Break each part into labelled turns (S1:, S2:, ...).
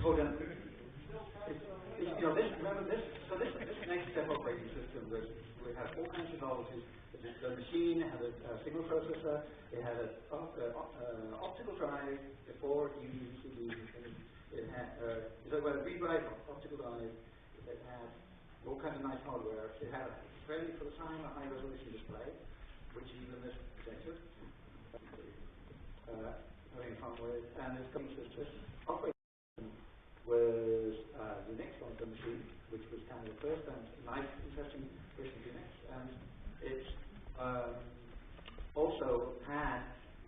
S1: hold on. Remember this? So this next step operating system was, we had all kinds of novelties. The machine had a signal processor. It had an optical drive before you used CDs and things. It had a read write optical drive. It had all kinds of nice hardware. It had a fairly, for the time, a high resolution display, which even this projector having fun with, and its coming system operating was Unix on the machine, which was kind of the first and nice, interesting version of Unix, and it also had,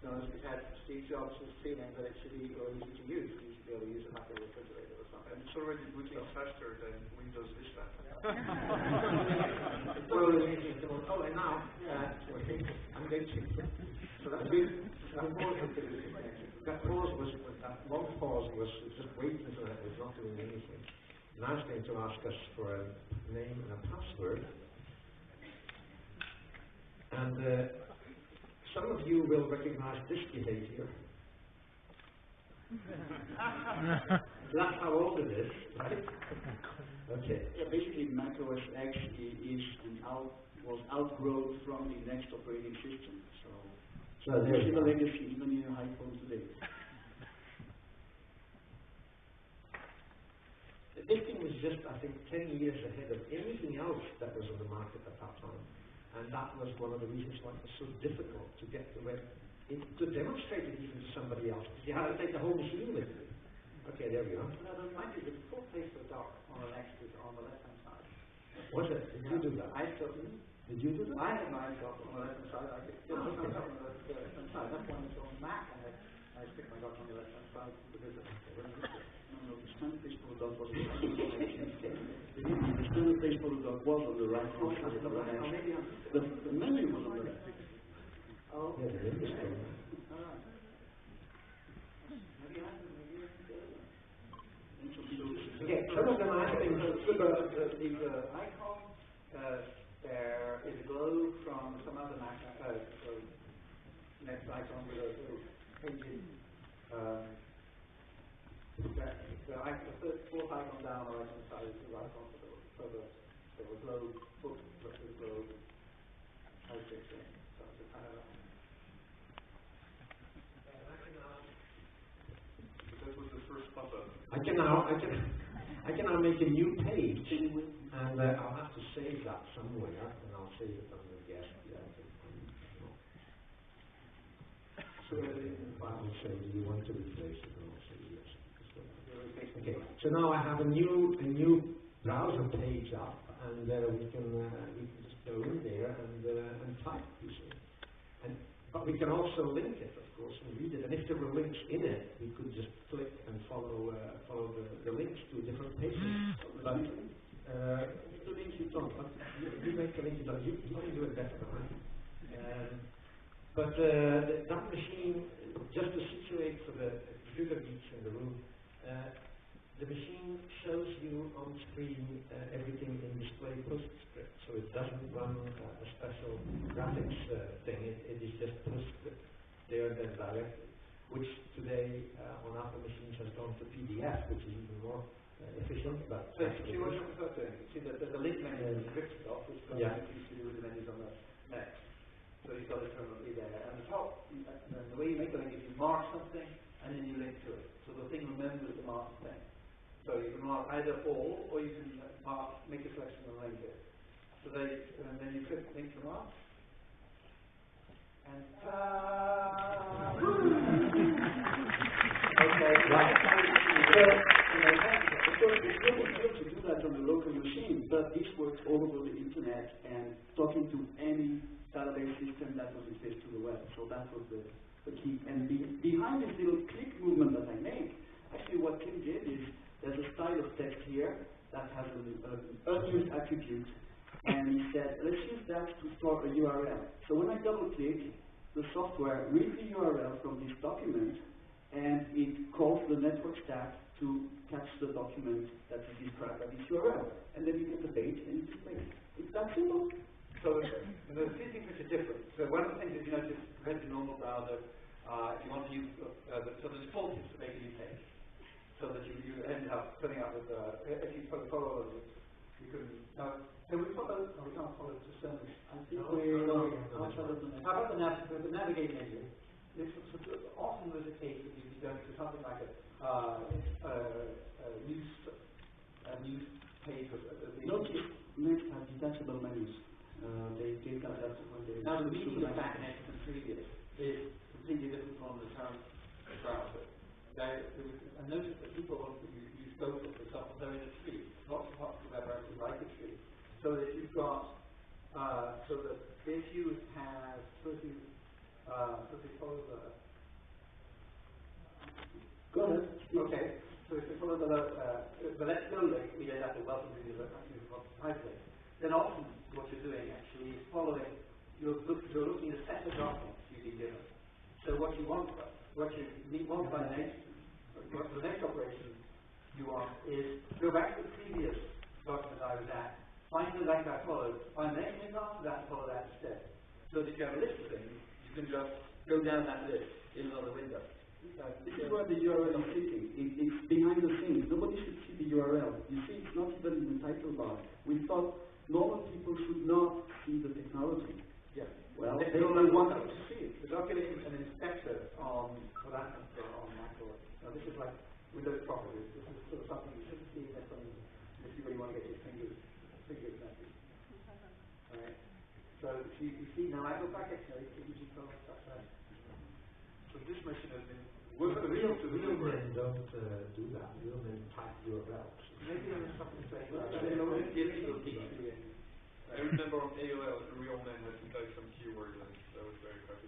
S1: it had Steve Jobs' feeling that it should be easy to use. You should be able to use it like a refrigerator or something.
S2: And it's already booting faster than Windows Vista.
S1: Well, and now, I'm going to. So that long pause was just waiting until it was not doing anything. Now it's going to ask us for a name and a password. And some of you will recognize this behavior. That's how old it is, right? Okay.
S3: Yeah, basically, Mac OS X was outgrown from the next operating system. So there's a legacy even in your iPhone today.
S1: This thing was just, I think, 10 years ahead of anything else that was on the market at that time. And that was one of the reasons why it was so difficult to get the web, to demonstrate it even to somebody else. Because you had to take the whole machine with you. Okay, there we are. Now, remind you, the full face of the dock on the left-hand side. Was it? Did you do that? I certainly. Did you do that? I had my dock on the left-hand side. I could still on the left-hand side. That's one that's on Mac, and I stick my dock on the left-hand side because it's
S3: no, the standard place for the dock was on the right-hand side. The standard place for the dock was on the right-hand side. The menu was on the left.
S1: Oh. Yeah, the menu was on the left.
S3: All right. Maybe I have
S1: okay, some of them I think the icon, there is a glow from some other Mac, next icon with a little painted, the fourth icon down on the right hand side is the icon for the glow book, the glow hosting thing. So it's kind of
S2: That was the first button.
S1: I can now make a new page, and I'll have to save that somewhere, and I'll save it on the guest. So I will say, do you want to replace it? And I'll say yes. Okay. So now I have a new browser page up, and we can just go in there and type. You see. But we can also link it, of course, and read it. And if there were links in it, we could just click and follow the links to different pages. But the links you don't. You make the links, you can do it better than I. But that machine, just to situate for the computer geeks in the room, the machine shows you on screen everything in display PostScript, so it doesn't run a special graphics thing. It is just PostScript there and directly, which today on Apple machines has gone to PDF, which is even more efficient. But see what you're referring to. See the link menu is script stuff, which is used to do with the menus on the Mac. So you've got it permanently there. And the top, and the way you make the link is you mark something and then you link to it. So the thing remembers the marked thing. So you can mark either all, or you can make a selection and link it. So and then you click link to mark. And okay, right.
S3: So it's really good to do that on the local machine, but this works all over the internet and talking to any database system that was exist to the web. So that was the key. And behind this little click movement that I make, actually what Kim did is there's a style of text here that has an unused attribute, and he said, let's use that to store a URL. So when I double click, the software reads the URL from this document, and it calls the network stack to catch the document that is described by this URL. And then you get the page and you display it. It's that simple.
S1: So the few things which are different. So one of the things is, compared to normal browser, if you want to use, so the default is to make a new page.
S3: so that you end up filling up with, if you follow those, you can, can we follow, no, we can't follow to CERN. I think we're going outside of the menu. How about the navigate menu? Often there's a case that you'd be going to something like a news page. Notice Macs have detachable menus. They got that when they. Now the meaning of back, next, and previous is completely different from the current browser. I noticed that people want to use both of the stuff. They're in a tree. Lots of web browsers like a tree. So that you've got, so that if you have, so if you follow the. Go ahead. Okay. So if you follow the let's go link, we end up with welcome to the hyperlink. Then often what you're doing actually is following. You're looking at a set of documents you've been given. So what you want by the next operation you want is go back to the previous document I was at, find the link I followed, find the next link after that, and follow that instead. So that you have a list of things, you can just go down that list in another window. This is where the URL is sitting. It's behind the scenes. Nobody should see the URL. You see, it's not even in the title bar. We thought normal people should not see the technology. Yeah. Well, they want to see it. The document is an inspector for that on Mac or this is like Windows properties. This is sort of something you shouldn't see unless if you really want to get your fingers messy. Alright. So you see now I go back actually to using so this machine has been
S1: real men don't do that. Real men type URLs.
S3: maybe there is something strange.
S2: I remember on AOL, a real man had to type some keywords, and that was very funny.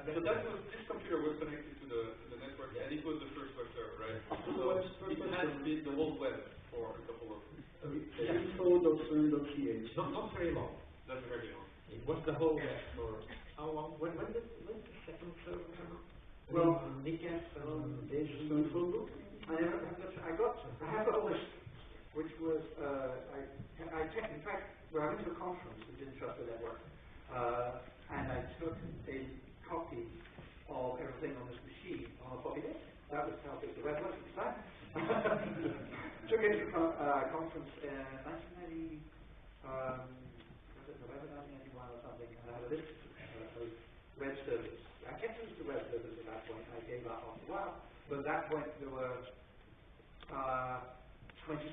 S2: So this computer was connected to the network, and it was the first web server, right? So it has been the whole web for a couple of
S3: info.cern.ch.
S1: Not very long.
S2: That's very long.
S1: It was the whole web for how long? When did the second server come out?
S3: Well,
S1: Nickers and
S3: I have a list, which was I checked. In fact, I went to a conference that didn't trust the network, and I took a copy of everything on this machine on a floppy disk. That was how big the web was at the time. Took it to a conference in 1990, was it November 1991 or something, and I had a list of web servers. I kept using the web servers at that point. I gave up after a while, but at that point there were 26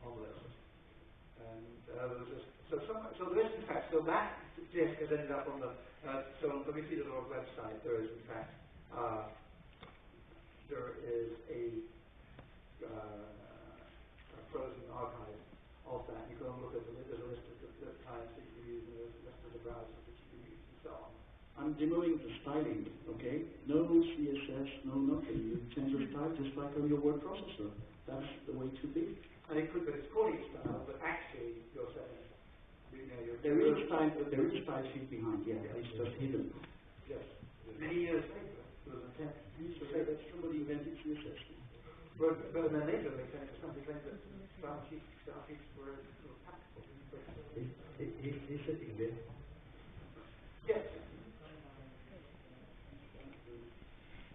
S3: on the list. And there was just, so the list, in fact, so that disk has ended up on the, so let me see the Lord website. There is, in fact, there is a frozen archive of that. You can look at there's a list of the clients that you can use, and there's a list of the browsers that you can use, and so on. I'm demoing the styling, okay? No CSS, no nothing. You change your style just like on your word processor. That's the way to be. And it could be calling style, but actually you're saying, there is style sheet behind, yeah, it's just hidden. Yes. Many years later, there was an attempt to say that somebody invented CSS. But then later they came to something like that style sheets were practical.
S1: He's sitting there.